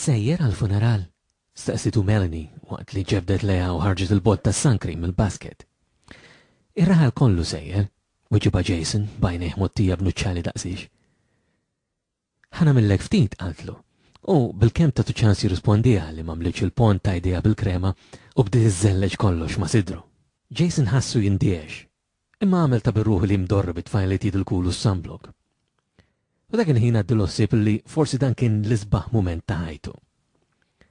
Sejjer għal-funeral, staqsitu Melanie waqt li ġebdet leja u ħarġet il-bot ta' sankri mill-basket. Ir-raħal kollu sejjer, weġiba Jason bajneħ mottija b'nuċċali daqsix. Ħana millek ftit qaltlu, u bil-kem ta' ċans jirrispondija li mamliċ il-pont ta' idea bil-krema u bdiet iżelleġ kollox ma' sidru. Jason ħassu jindiex, imma għamel ta' birruħu li mdorri bitfajn li tidil kulu s-sunblock. U dak il-ħin għaddilu ssib li forsi dan kien l-isbaħ mument ta' ħajtu.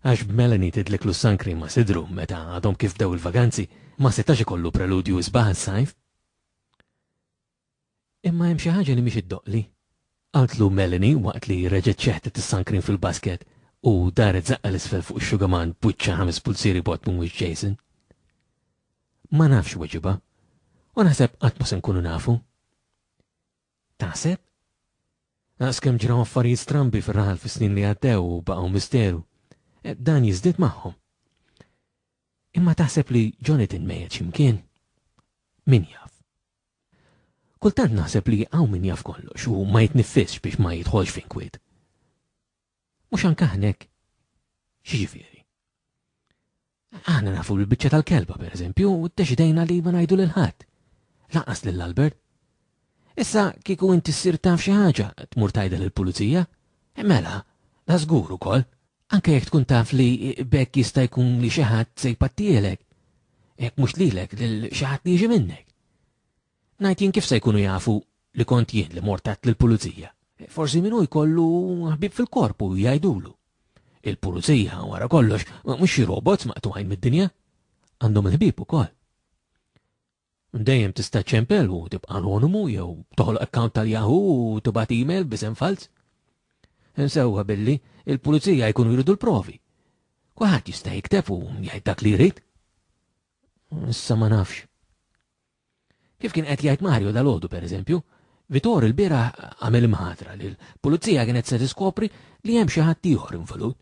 Għax b'Melanie tidlek lu sankri ma' sidru meta għadhom kif dew il-vaganzi ma setax ikollu preludju isbaħ s-sajf. Imma hemm xi ħaġa li mhix iddoqli. Qaltlu Melanie waqt li reġgħet ċeħtet is-sankrin fil-basket u daret żaqqa l-isfel fuq ix-xugaman b'wiċċa 5 pulsieri bot minn wiċċ Jason. Ma nafx weġiba, u naħseb qatt ma se nkunu nafu. Taħseb? Naqskem ġraw affarijiet strambi fir-raħal fis-snin li għaddew u baqgħu misteru. Dan jiżdied magħhom. Imma taħseb li Jonathan mejjed x'imkien? Min jaf? Kultant naħseb li hawn min jaf kollox u ma jitniffisx biex ma jidħolx f'inkwiet. Mhux anke hawnhekk. X'jiġifieri? Aħna nafu l-biċċa tal-kelba pereżempju u ddeċidejna li ma ngħidu lil ħadd. Lanqas lill-Albert. Issa kieku inti ssir taf xi ħaġa tmur tgħidha lill-pulizija? Mela, la żgur ukoll. Anke jekk tkun taf li bekk jista' jkun li xi ħadd se jpattielek. Jekk mhux lilek lil xi ħadd li jiġi minnek. Ngħid jien kif se jkunu jafu li kont jien li mortat lill-pulizija. Forsi minnu jkollu ħbib fil-korpu jgħidulu. Il-pulizija wara kollox mhux xi robots maqtuħajn mid-dinja. Għandhom il-ħbieb ukoll. Dejjem tista' ċempel u tibqa' anonimu jew toħloq account tal-Yahoo u tibgħat email b'isem fals. Insewwa billi il-pulizija jkunu jridu l-provi. Kulħadd jista' jikteb u jgħid dak li jrid. Issa ma nafx. Kif kien qed jgħid Mario dalgħodu pereżempju, Vitor il-bieraħ għamel imħatra li l-pulizija kienet se tiskopri li hemm xi ħadd ieħor involut.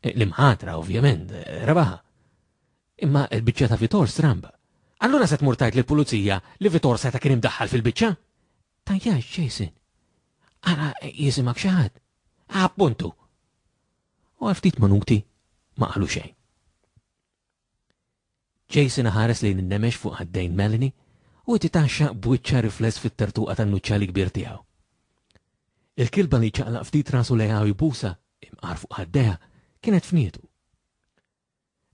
L-imħatra ovvjament rebaħa. Imma l-biċċa ta' Vitor stramba. Allura se tmur tgħid lill-pulizija li Vitor seta' kien imdaħħal fil-biċċa? Tajjax, Jason. Ara jisimak xi ħadd. Appuntu. U ftit minuti ma qalu xejn. Jason ħares lejn in-nemex fuq ħaddejn Melanie u titaxxa b'wiċċa rifless fit-tertuqa tan-nuċċali kbir tiegħu. Il-kilba li ċaqlaq ftit rasu lejha u jbusa imqar fuq ħaddejha kienet fnietu.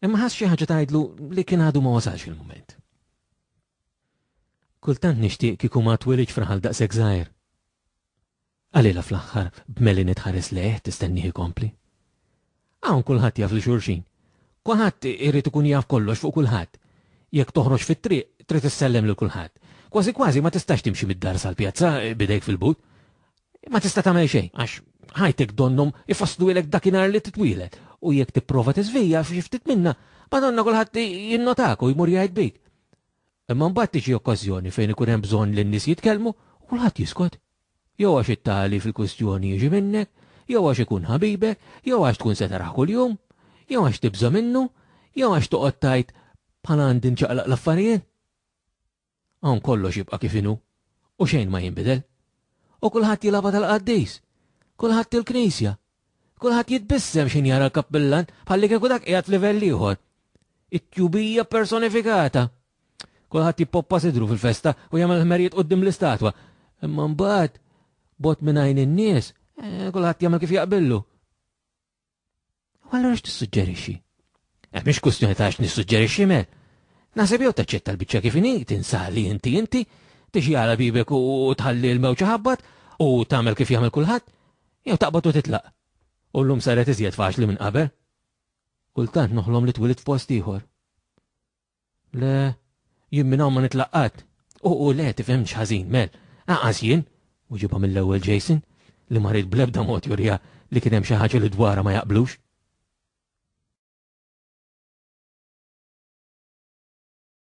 Imma ħass xi ħaġa tgħidlu li kien għadu ma wasalx il-mument. Kultant nixtieq kieku ma twilidx f'raħal daqshekk żgħir. Għalila fl-aħħar b'Melanie tħares lejh tistennih ikompli. Hawn kulħadd jaf li xulxin. Kulħadd irid ikun jaf kollox fuq kulħadd. Jekk toħroġ fit-triq trid issellem lil kulħadd. Kważi kważi ma tistax timxi mid-dar sal-pjazza bidejk fil-but. Ma tista' tagħmel xejn għax ħajtek donnom ifasslu ilek dakinhar li titwielet u jekk tipprova tiżvija f'xi ftit minna, madonna kulħadd jinnotak u jmur jgħid bik. Imma mbagħad tiġi okkażjoni fejn ikun hemm bżonn li n-nies jitkellmu u kulħadd jiskot. Jew għax it-tali fil-kwistjoni jiġi minnek, jew għax ikun ħabibek, jew għax tkun se taraħ kuljum, jew għax tibża minnu, jew għax toqgħod tgħid bħala għandi nċaqlaq l-affarijiet. Hawn kollox jibqa' kif inhu u xejn ma jinbidel. U kulħadd jilagħba tal-qaddejs, kulħadd il-Knisja, kulħadd jitbissem x'in jara l-kappellan bħalli kieku dak qiegħed livell ieħor. It-tjubija personifikata. Kulħadd jippoppa sidru fil-festa u jagħmel ħmerijiet quddiem l-istatwa. Imma mbagħad bot minn għajn in-nies, kulħadd jagħmel kif jaqbillu. U allura x'tissuġġerixxi? Mhix kwistjoni ta' x'nissuġġerixxi mel. Naħseb jew taċċetta l-biċċa kif inhi, tinsali inti, tixi għala bibek u tħalli l-mewġ ħabbat u tagħmel kif jagħmel kulħadd, jew taqbad u titlaq. U llum saret iżjed faċli minn qabel. Kultant noħlom li twilit f'post ieħor. Le, jien minn hawn ma nitlaqqat. U le tifhemx ħażin mel. Aqas jien, u ġibha mill-ewwel Jason, li marid bl-ebda mod jurija li kien hemm xi ħaġa li dwarha ma jaqblux.